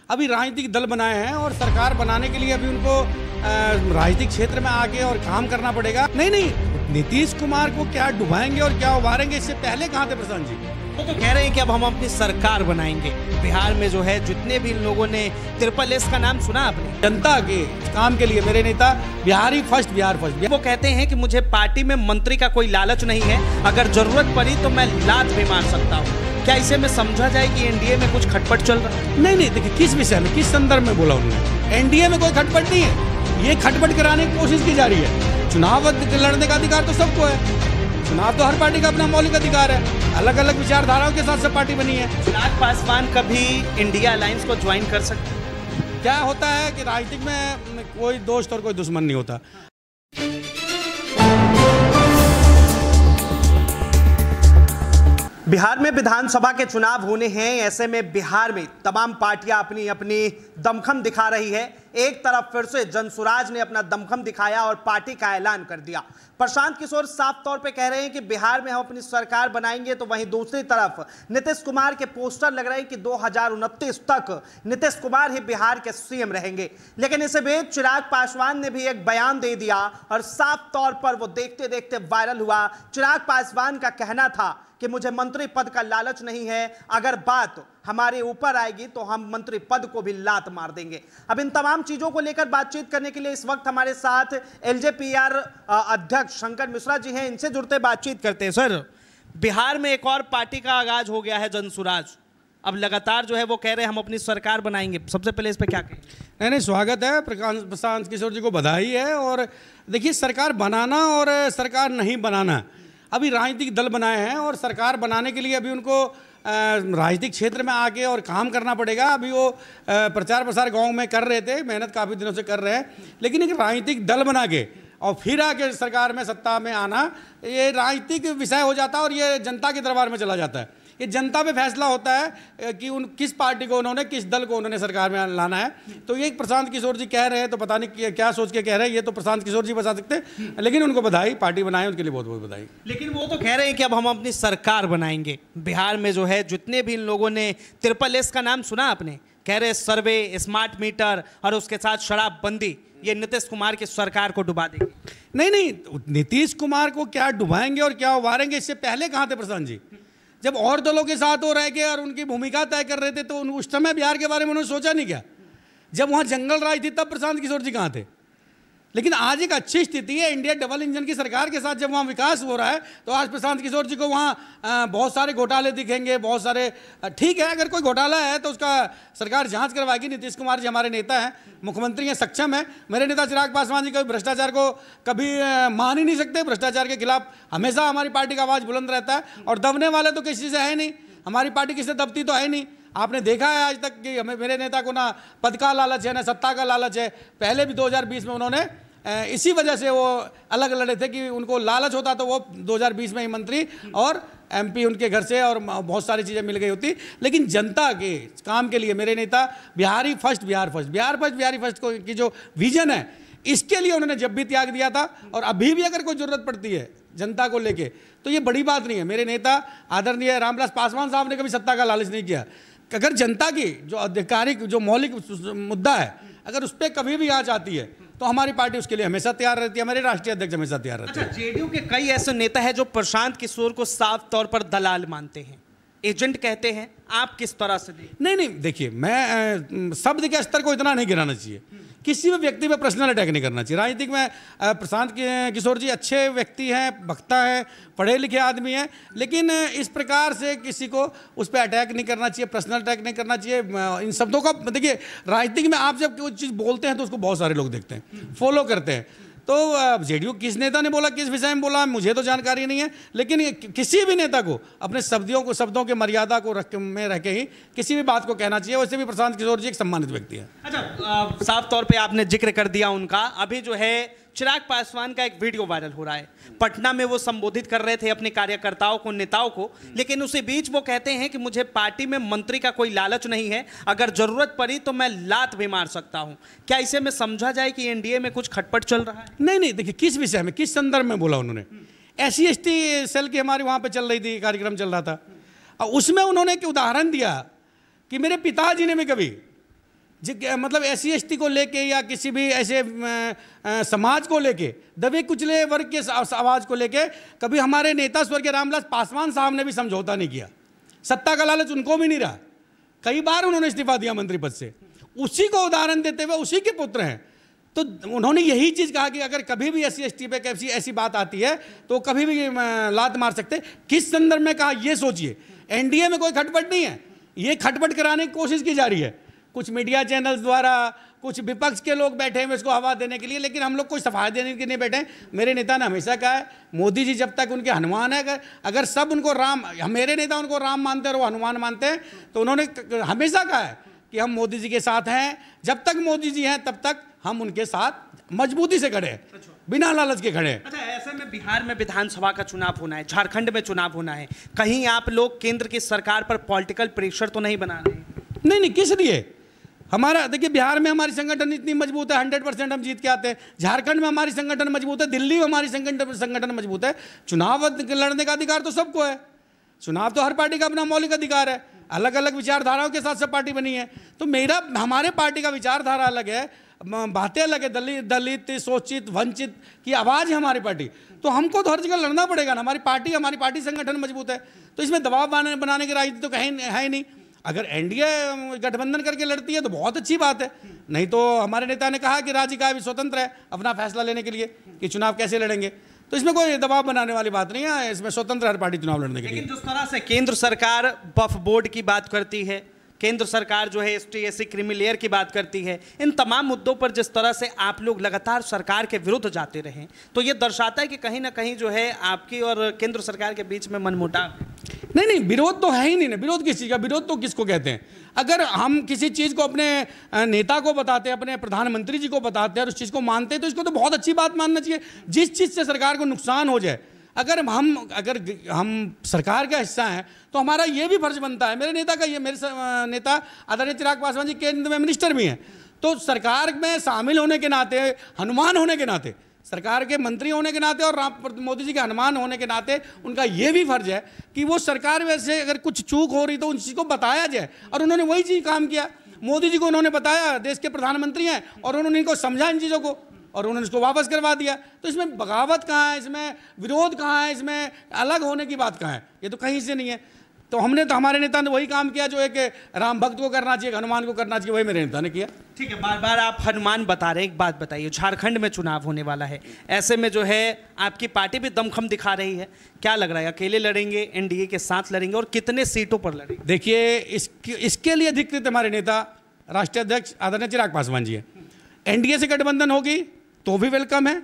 अभी राजनीतिक दल बनाए हैं और सरकार बनाने के लिए अभी उनको राजनीतिक क्षेत्र में आके और काम करना पड़ेगा। नहीं, नीतीश कुमार को क्या डुबाएंगे और क्या उभारेंगे, इससे पहले कहाँ थे प्रशांत जी? वो तो कह रहे हैं कि अब हम अपनी सरकार बनाएंगे। बिहार में जो है जितने भी लोगों ने SSS का नाम सुना आपने, जनता के काम के लिए मेरे नेता बिहार फर्स्ट। वो कहते हैं कि मुझे पार्टी में मंत्री का कोई लालच नहीं है, अगर जरूरत पड़ी तो मैं लात भी मार सकता हूँ। क्या इसे में समझा जाए कि एनडीए में कुछ खटपट चल रहा है? नहीं, देखिए किस विषय में, किस संदर्भ में बोला उन्होंने? एनडीए में कोई खटपट नहीं है, ये खटपट कराने की कोशिश की जा रही है। चुनाव लड़ने का अधिकार तो सबको है, चुनाव तो हर पार्टी का अपना मौलिक अधिकार है, अलग अलग विचारधाराओं के साथ सब पार्टी बनी है। चिराग पासवान कभी इंडिया अलायंस को ज्वाइन कर सकते हैं? क्या होता है कि राजनीतिक में कोई दोस्त और कोई दुश्मन नहीं होता। बिहार में विधानसभा के चुनाव होने हैं, ऐसे में बिहार में तमाम पार्टियां अपनी अपनी दमखम दिखा रही है। एक तरफ फिर से जनसुराज ने अपना दमखम दिखाया और पार्टी का ऐलान कर दिया। प्रशांत किशोर साफ तौर पे कह रहे हैं कि बिहार में हम अपनी सरकार बनाएंगे, तो वहीं दूसरी तरफ नीतीश कुमार के पोस्टर लग रहे हैं कि 2029 तक नीतीश कुमार ही बिहार के सीएम रहेंगे। लेकिन इसे बीच चिराग पासवान ने भी एक बयान दे दिया और साफ तौर पर वो देखते देखते वायरल हुआ। चिराग पासवान का कहना था कि मुझे मंत्री पद का लालच नहीं है, अगर बात हमारे ऊपर आएगी तो हम मंत्री पद को भी लात मार देंगे। अब इन तमाम चीजों को लेकर बातचीत करने के लिए इस वक्त हमारे साथ एलजेपीआर अध्यक्ष शंकर मिश्रा जी हैं, इनसे जुड़ते बातचीत करते हैं। सर, बिहार में एक और पार्टी का आगाज हो गया है, जनसुराज। अब लगातार जो है वो कह रहे हैं हम अपनी सरकार बनाएंगे। सबसे पहले इस पे क्या कहें? नहीं, स्वागत है, प्रशांत किशोर जी को बधाई है। और देखिए, सरकार बनाना और सरकार नहीं बनाना, अभी राजनीतिक दल बनाए हैं और सरकार बनाने के लिए अभी उनको राजनीतिक क्षेत्र में आके और काम करना पड़ेगा। अभी वो प्रचार प्रसार गांव में कर रहे थे, मेहनत काफ़ी दिनों से कर रहे हैं, लेकिन एक राजनीतिक दल बना के और फिर आके सरकार में सत्ता में आना, ये राजनीतिक विषय हो जाता है और ये जनता के दरबार में चला जाता है। ये जनता पे फैसला होता है कि उन किस पार्टी को उन्होंने, किस दल को उन्होंने सरकार में लाना है। तो ये प्रशांत किशोर जी कह रहे हैं, तो पता नहीं क्या सोच के कह रहे हैं, ये तो प्रशांत किशोर जी बता सकते हैं, लेकिन उनको बधाई, पार्टी बनाए उनके लिए बहुत बहुत बधाई। लेकिन वो तो कह रहे हैं कि अब हम अपनी सरकार बनाएंगे। बिहार में जो है जितने भी इन लोगों ने SSS का नाम सुना आपने, कह रहे सर्वे, स्मार्ट मीटर और उसके साथ शराबबंदी, ये नीतीश कुमार की सरकार को डुबा देंगे। नहीं, नीतीश कुमार को क्या डुबाएंगे और क्या उभारेंगे, इससे पहले कहाँ थे प्रशांत जी? जब और दलों के साथ हो रह के और उनकी भूमिका तय कर रहे थे, तो उस समय बिहार के बारे में उन्होंने सोचा नहीं क्या? जब वहाँ जंगल राज थी तब प्रशांत किशोर जी कहाँ थे? लेकिन आज एक अच्छी स्थिति है, इंडिया डबल इंजन की सरकार के साथ जब वहाँ विकास हो रहा है, तो आज प्रशांत किशोर जी को वहाँ बहुत सारे घोटाले दिखेंगे, बहुत सारे। ठीक है, अगर कोई घोटाला है तो उसका सरकार जांच करवाएगी। नीतीश कुमार जी हमारे नेता हैं, मुख्यमंत्री हैं, सक्षम है। मेरे नेता चिराग पासवान जी कभी भ्रष्टाचार को कभी मान ही नहीं सकते। भ्रष्टाचार के खिलाफ हमेशा हमारी पार्टी का आवाज़ बुलंद रहता है, और दबने वाले तो किसी से है नहीं, हमारी पार्टी किसी से दबती तो है नहीं। आपने देखा है आज तक कि हमें, मेरे नेता को ना पद का लालच है ना सत्ता का लालच है। पहले भी 2020 में उन्होंने इसी वजह से वो अलग लड़े थे कि उनको लालच होता तो वो 2020 में ही मंत्री और MP उनके घर से और बहुत सारी चीज़ें मिल गई होती। लेकिन जनता के काम के लिए मेरे नेता बिहार फर्स्ट को की जो विजन है, इसके लिए उन्होंने जब भी त्याग दिया था और अभी भी अगर कोई ज़रूरत पड़ती है जनता को लेके, तो ये बड़ी बात नहीं है। मेरे नेता आदरणीय रामविलास पासवान साहब ने कभी सत्ता का लालच नहीं किया। अगर जनता की जो आधिकारिक, जो मौलिक मुद्दा है, अगर उस पर कभी भी आँच आती है, तो हमारी पार्टी उसके लिए हमेशा तैयार रहती है, हमारे राष्ट्रीय अध्यक्ष हमेशा तैयार रहते हैं। जेडीयू के कई ऐसे नेता हैं जो प्रशांत किशोर को साफ तौर पर दलाल मानते हैं, एजेंट कहते हैं, आप किस तरह से देखें? नहीं, देखिए, मैं शब्द के स्तर को इतना नहीं गिराना चाहिए, किसी भी व्यक्ति पे पर्सनल अटैक नहीं करना चाहिए। राजनीतिक में प्रशांत किशोर जी अच्छे व्यक्ति हैं, वक्ता हैं, पढ़े लिखे आदमी हैं, लेकिन इस प्रकार से किसी को उस पर अटैक नहीं करना चाहिए, पर्सनल अटैक नहीं करना चाहिए। इन शब्दों का देखिए, राजनीतिक में आप जब कोई चीज़ बोलते हैं तो उसको बहुत सारे लोग देखते हैं, फॉलो करते हैं। तो जेडीयू किस नेता ने बोला, किस विषय में बोला, मुझे तो जानकारी नहीं है, लेकिन किसी भी नेता को अपने शब्दों के मर्यादा को में रख के ही किसी भी बात को कहना चाहिए। वैसे भी प्रशांत किशोर जी एक सम्मानित व्यक्ति है। अच्छा, साफ तौर पे आपने जिक्र कर दिया उनका। अभी जो है चिराग पासवान का एक वीडियो वायरल हो रहा है, पटना में वो संबोधित कर रहे थे अपने कार्यकर्ताओं को, नेताओं को, लेकिन उसी बीच वो कहते हैं कि मुझे पार्टी में मंत्री का कोई लालच नहीं है, अगर जरूरत पड़ी तो मैं लात भी मार सकता हूं। क्या इसे में समझा जाए कि एनडीए में कुछ खटपट चल रहा है? नहीं, देखिए किस विषय में, किस संदर्भ में बोला उन्होंने? SC/ST सेल की हमारी वहाँ पे चल रही थी, कार्यक्रम चल रहा था, और उसमें उन्होंने एक उदाहरण दिया कि मेरे पिताजी ने भी कभी मतलब SC/ST को लेके या किसी भी ऐसे समाज को लेके, दबे कुचले वर्ग के आवाज़ को लेके कभी हमारे नेता स्वर्गीय रामविलास पासवान साहब ने भी समझौता नहीं किया। सत्ता का लालच उनको भी नहीं रहा, कई बार उन्होंने इस्तीफा दिया मंत्री पद से। उसी को उदाहरण देते हुए उसी के पुत्र हैं, तो उन्होंने यही चीज़ कहा कि अगर कभी भी SC/ST पे कैसी ऐसी बात आती है तो कभी भी लात मार सकते। किस संदर्भ में कहा ये सोचिए। NDA में कोई खटपट नहीं है, ये खटपट कराने की कोशिश की जा रही है कुछ मीडिया चैनल्स द्वारा, कुछ विपक्ष के लोग बैठे हैं इसको हवा देने के लिए, लेकिन हम लोग कोई सफाई देने के लिए नहीं बैठे। मेरे नेता ने हमेशा कहा है, मोदी जी जब तक उनके हनुमान है, अगर सब उनको राम, मेरे नेता उनको राम मानते हैं और वो हनुमान मानते हैं, तो उन्होंने हमेशा कहा है कि हम मोदी जी के साथ हैं, जब तक मोदी जी हैं तब तक हम उनके साथ मजबूती से खड़े हैं, बिना लालच के खड़े हैं। अच्छा, ऐसे में बिहार में विधानसभा का चुनाव होना है, झारखंड में चुनाव होना है, कहीं आप लोग केंद्र की सरकार पर पॉलिटिकल प्रेशर तो नहीं बना रहे? नहीं, किस लिए? हमारा देखिए, बिहार में हमारी संगठन इतनी मजबूत है, 100% हम जीत के आते हैं। झारखंड में हमारी संगठन मजबूत है, दिल्ली में हमारी संगठन मजबूत है। चुनाव लड़ने का अधिकार तो सबको है, चुनाव तो हर पार्टी का अपना मौलिक अधिकार है। अलग अलग विचारधाराओं के साथ सब पार्टी बनी है, तो हमारे पार्टी का विचारधारा अलग है, बातें अलग है। दलित शोषित वंचित की आवाज़ है हमारी पार्टी, तो हमको तो हर जगह लड़ना पड़ेगा ना। हमारी पार्टी संगठन मजबूत है, तो इसमें दबाव बनाने की राजनीति तो कहीं है ही नहीं। अगर NDA गठबंधन करके लड़ती है तो बहुत अच्छी बात है, नहीं तो हमारे नेता ने कहा कि राज्य का भी स्वतंत्र है अपना फैसला लेने के लिए कि चुनाव कैसे लड़ेंगे, तो इसमें कोई दबाव बनाने वाली बात नहीं है, इसमें स्वतंत्र हर पार्टी चुनाव लड़ने के लिए। लेकिन जिस तरह से केंद्र सरकार वक्फ बोर्ड की बात करती है, केंद्र सरकार जो है ST/SC क्रीमी लेयर की बात करती है, इन तमाम मुद्दों पर जिस तरह से आप लोग लगातार सरकार के विरुद्ध जाते रहे, तो ये दर्शाता है कि कहीं ना कहीं जो है आपकी और केंद्र सरकार के बीच में मनमुटाव है। नहीं, विरोध तो है ही नहीं ना। विरोध किस चीज़ का? विरोध तो किसको कहते हैं? अगर हम किसी चीज़ को अपने नेता को बताते हैं, अपने प्रधानमंत्री जी को बताते हैं और उस चीज़ को मानते हैं, तो इसको तो बहुत अच्छी बात मानना चाहिए। जिस चीज़ से सरकार को नुकसान हो जाए, अगर हम सरकार का हिस्सा हैं तो हमारा ये भी फर्ज बनता है। मेरे नेता आदरणीय चिराग पासवान जी केंद्र में मिनिस्टर भी हैं, तो सरकार में शामिल होने के नाते, हनुमान होने के नाते, सरकार के मंत्री होने के नाते और मोदी जी के हनुमान होने के नाते उनका ये भी फर्ज है कि वो सरकार में से अगर कुछ चूक हो रही तो उन चीज़ को बताया जाए, और उन्होंने वही चीज़ काम किया। मोदी जी को उन्होंने बताया, देश के प्रधानमंत्री हैं, और उन्होंने इनको समझा इन चीज़ों को और उन्होंने इसको वापस करवा दिया। तो इसमें बगावत कहाँ है, इसमें विरोध कहाँ है, इसमें अलग होने की बात कहाँ है? ये तो कहीं से नहीं है। तो हमारे नेता ने वही काम किया जो एक राम भक्त को करना चाहिए, हनुमान को करना चाहिए, वही मेरे नेता ने किया। ठीक है, बार बार आप हनुमान बता रहे हैं, एक बात बताइए, झारखंड में चुनाव होने वाला है, ऐसे में जो है आपकी पार्टी भी दमखम दिखा रही है, क्या लग रहा है, अकेले लड़ेंगे, NDA के साथ लड़ेंगे, और कितने सीटों पर लड़ेंगे? देखिए, इसके लिए अधिकृत हमारे नेता राष्ट्रीय अध्यक्ष आदरणीय चिराग पासवान जी है। NDA से गठबंधन होगी तो भी वेलकम है,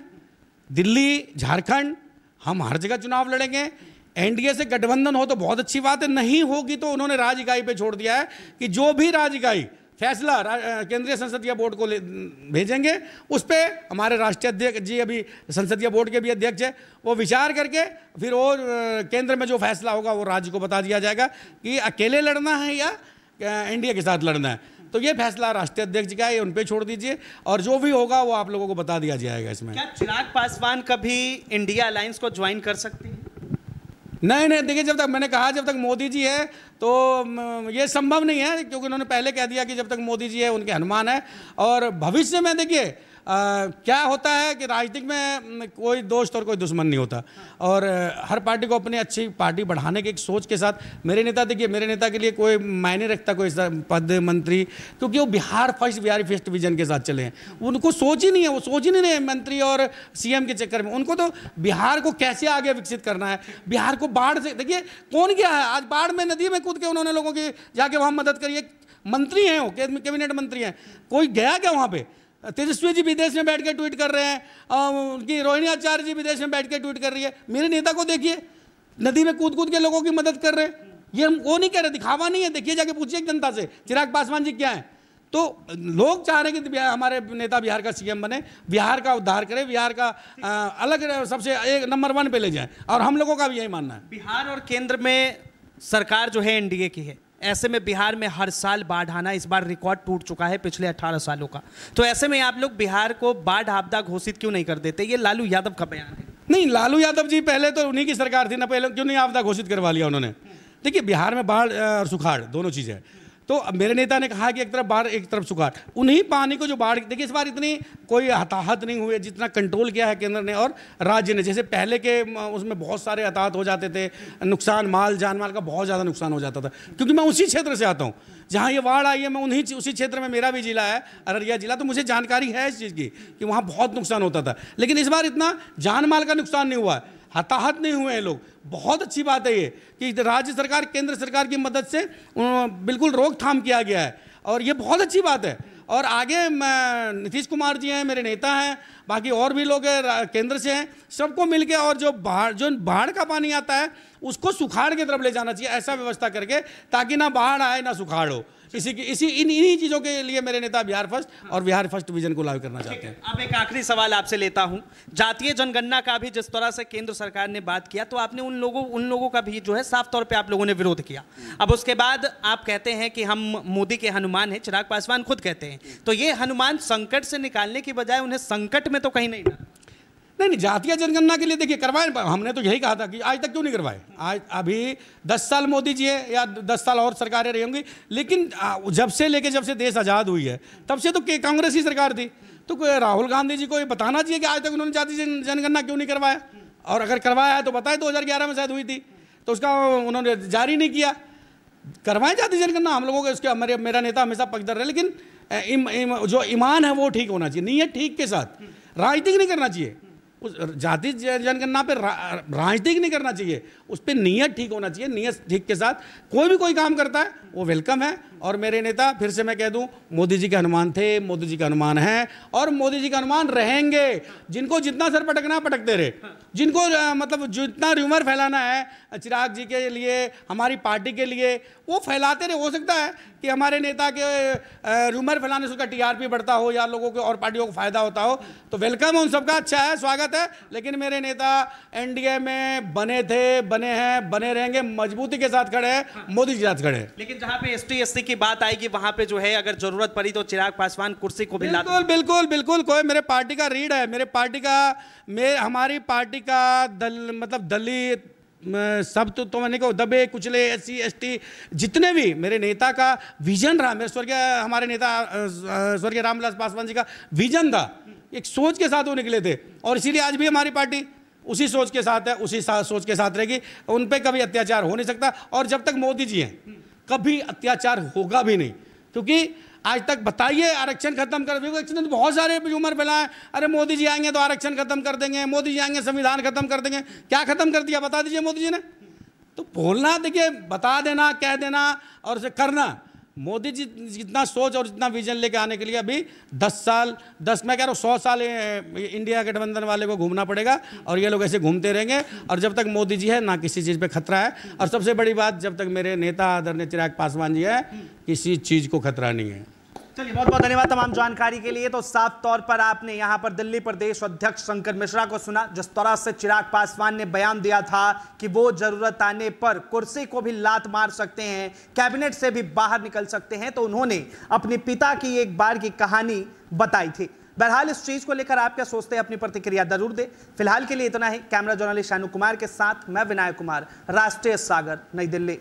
दिल्ली झारखंड हम हर जगह चुनाव लड़ेंगे। NDA से गठबंधन हो तो बहुत अच्छी बात है, नहीं होगी तो उन्होंने राज्य इकाई पे छोड़ दिया है कि जो भी राज्य इकाई फैसला केंद्रीय संसदीय बोर्ड को भेजेंगे, उस पर हमारे राष्ट्रीय अध्यक्ष जी, अभी संसदीय बोर्ड के भी अध्यक्ष है, वो विचार करके फिर वो केंद्र में जो फैसला होगा वो राज्य को बता दिया जाएगा कि अकेले लड़ना है या NDA के साथ लड़ना है। तो ये फैसला राष्ट्रीय अध्यक्ष का है, उन पे छोड़ दीजिए, और जो भी होगा वो आप लोगों को बता दिया जाएगा। इसमें क्या चिराग पासवान कभी इंडिया अलायंस को ज्वाइन कर सकते हैं? नहीं, देखिए, जब तक मैंने कहा जब तक मोदी जी है तो ये संभव नहीं है, क्योंकि उन्होंने पहले कह दिया कि जब तक मोदी जी है उनके हनुमान है। और भविष्य में देखिए क्या होता है कि राजनीतिक में कोई दोस्त और कोई दुश्मन नहीं होता, और हर पार्टी को अपनी अच्छी पार्टी बढ़ाने की एक सोच के साथ मेरे नेता, देखिए मेरे नेता के लिए कोई मायने रखता कोई पद मंत्री, क्योंकि वो बिहार फर्स्ट विजन के साथ चले हैं। उनको सोच ही नहीं है, वो सोच ही नहीं रहे मंत्री और CM के चक्कर में। उनको तो बिहार को कैसे आगे विकसित करना है, बिहार को बाढ़ से, देखिए कौन गया है आज बाढ़ में, नदी में कूद के उन्होंने लोगों की जाके वहाँ मदद करी है। मंत्री हैं, वो कैबिनेट मंत्री हैं, कोई गया क्या वहाँ पे? तेजस्वी जी विदेश में बैठ के ट्वीट कर रहे हैं, उनकी रोहिणी आचार्य जी विदेश में बैठ के ट्वीट कर रही है। मेरे नेता को देखिए, नदी में कूद के लोगों की मदद कर रहे हैं। ये हम वो नहीं कह रहे, दिखावा नहीं है, देखिए जाके पूछिए जनता से चिराग पासवान जी क्या है। तो लोग चाह रहे हैं कि हमारे नेता बिहार का CM बने, बिहार का उद्धार करे, बिहार का अलग सबसे एक नंबर 1 पे ले जाए, और हम लोगों का भी यही मानना है। बिहार और केंद्र में सरकार जो है NDA की है, ऐसे में बिहार में हर साल बाढ़ आना इस बार रिकॉर्ड टूट चुका है पिछले 18 सालों का। तो ऐसे में आप लोग बिहार को बाढ़ आपदा घोषित क्यों नहीं कर देते? ये लालू यादव का बयान है। नहीं, लालू यादव जी पहले तो उन्हीं की सरकार थी ना, पहले क्यों नहीं आपदा घोषित करवा लिया उन्होंने? देखिए, बिहार में बाढ़ और सुखाड़ दोनों चीज़ें हैं। तो मेरे नेता ने कहा कि एक तरफ बाढ़ एक तरफ सुखाड़, उन्हीं पानी को जो बाढ़, देखिए इस बार इतनी कोई हताहत नहीं हुई जितना कंट्रोल किया है केंद्र ने और राज्य ने। जैसे पहले के उसमें बहुत सारे हताहत हो जाते थे, नुकसान माल जान माल का बहुत ज़्यादा नुकसान हो जाता था, क्योंकि मैं उसी क्षेत्र से आता हूँ जहाँ ये बाढ़ आई है। मैं उसी क्षेत्र में, मेरा भी जिला है अररिया जिला, तो मुझे जानकारी है इस चीज़ की कि वहाँ बहुत नुकसान होता था। लेकिन इस बार इतना जान माल का नुकसान नहीं हुआ है, हताहत नहीं हुए हैं लोग। बहुत अच्छी बात है ये कि राज्य सरकार केंद्र सरकार की मदद से बिल्कुल रोकथाम किया गया है, और ये बहुत अच्छी बात है। और आगे नीतीश कुमार जी हैं, मेरे नेता हैं, बाकी और भी लोग केंद्र से हैं, सबको मिलके और जो बाढ़ का पानी आता है उसको सुखाड़ की तरफ ले जाना चाहिए, ऐसा व्यवस्था करके, ताकि ना बाढ़ आए ना सुखाड़ हो। इन्हीं चीज़ों के लिए मेरे नेता बिहार फर्स्ट और बिहार फर्स्ट विजन को लागू करना चाहते हैं। अब एक आखिरी सवाल आपसे लेता हूं, जातीय जनगणना का भी जिस तरह से केंद्र सरकार ने बात किया, तो आपने उन लोगों का भी जो है साफ तौर पे आप लोगों ने विरोध किया। अब उसके बाद आप कहते हैं कि हम मोदी के हनुमान हैं, चिराग पासवान खुद कहते हैं, तो ये हनुमान संकट से निकालने की बजाय उन्हें संकट में तो कहीं नहीं डाला। नहीं, जातीय जनगणना के लिए देखिए करवाए, हमने तो यही कहा था कि आज तक क्यों नहीं करवाए। आज अभी 10 साल मोदी जी है या 10 साल और सरकारें रही होंगी, लेकिन जब से देश आज़ाद हुई है तब से तो कांग्रेस की सरकार थी। तो राहुल गांधी जी को ये बताना चाहिए कि आज तक उन्होंने जातीय जनगणना क्यों नहीं करवाया, और अगर करवाया है तो बताए 2011 में शायद हुई थी, तो उसका उन्होंने जारी नहीं किया। करवाएं जातीय जनगणना, हम लोगों को इसके मेरा नेता हमेशा पक्षधर है, लेकिन जो ईमान है वो ठीक होना चाहिए, नीयत ठीक के साथ, राजनीति नहीं करना चाहिए। उस जाति जनगणना पे राजनीतिक नहीं करना चाहिए, उस पर नीयत ठीक होना चाहिए। नीयत ठीक के साथ कोई काम करता है वो वेलकम है। और मेरे नेता, फिर से मैं कह दूं, मोदी जी के हनुमान थे, मोदी जी का हनुमान है और मोदी जी का हनुमान रहेंगे। जिनको जितना सर पटकना पटकते रहे, जिनको मतलब जितना र्यूमर फैलाना है चिराग जी के लिए, हमारी पार्टी के लिए, वो फैलाते रहे। हो सकता है कि हमारे नेता के र्यूमर फैलाने से उसका टीआरपी बढ़ता हो या लोगों को और पार्टियों को फायदा होता हो, तो वेलकम है उन सबका, अच्छा है, स्वागत है। लेकिन मेरे नेता एनडीए में बने थे, बने हैं, बने रहेंगे, मजबूती के साथ खड़े हैं, मोदी जी के साथ खड़े हैं। लेकिन जहां पे एसटी एससी की बात आएगी वहां पे जो है अगर जरूरत पड़ी तो चिराग पासवान कुर्सी को भी बिल्कुल कोई मेरे पार्टी का रीड है, मेरे पार्टी का, हमारी पार्टी का मतलब दलित सब तो मैंने कहा दबे कुचले SC ST जितने भी मेरे नेता का विजन रहा, मेरे हमारे नेता स्वर्गीय रामविलास पासवान जी का विजन था, एक सोच के साथ वो निकले थे, और इसीलिए आज भी हमारी पार्टी उसी सोच के साथ है, उसी सोच के साथ रहेगी। उन पर कभी अत्याचार हो नहीं सकता, और जब तक मोदी जी हैं कभी अत्याचार होगा भी नहीं। क्योंकि आज तक बताइए आरक्षण खत्म कर देंगे, तो बहुत सारे र्यूमर फैलाएं, अरे मोदी जी आएंगे तो आरक्षण खत्म कर देंगे, मोदी जी आएंगे संविधान खत्म कर देंगे। क्या खत्म कर दिया बता दीजिए मोदी जी ने। तो बोलना, देखिए, बता देना, कह देना और उसे करना, मोदी जी जितना सोच और जितना विजन लेके आने के लिए अभी 10 मैं कह रहा हूँ 100 साल इंडिया गठबंधन वाले को घूमना पड़ेगा, और ये लोग ऐसे घूमते रहेंगे। और जब तक मोदी जी है ना किसी चीज़ पे खतरा है, और सबसे बड़ी बात, जब तक मेरे नेता आदरणीय चिराग पासवान जी है किसी चीज़ को खतरा नहीं है। चलिए, बहुत बहुत धन्यवाद तमाम जानकारी के लिए। तो साफ तौर पर आपने यहां पर दिल्ली प्रदेश अध्यक्ष शंकर मिश्रा को सुना, जिस तरह से चिराग पासवान ने बयान दिया था कि वो जरूरत आने पर कुर्सी को भी लात मार सकते हैं, कैबिनेट से भी बाहर निकल सकते हैं, तो उन्होंने अपने पिता की एक बार की कहानी बताई थी। बहरहाल इस चीज को लेकर आप क्या सोचते हैं, अपनी प्रतिक्रिया जरूर दें। फिलहाल के लिए इतना ही। कैमरा जर्नलिस्ट शानू कुमार के साथ मैं विनायक कुमार, राष्ट्रीय सागर, नई दिल्ली।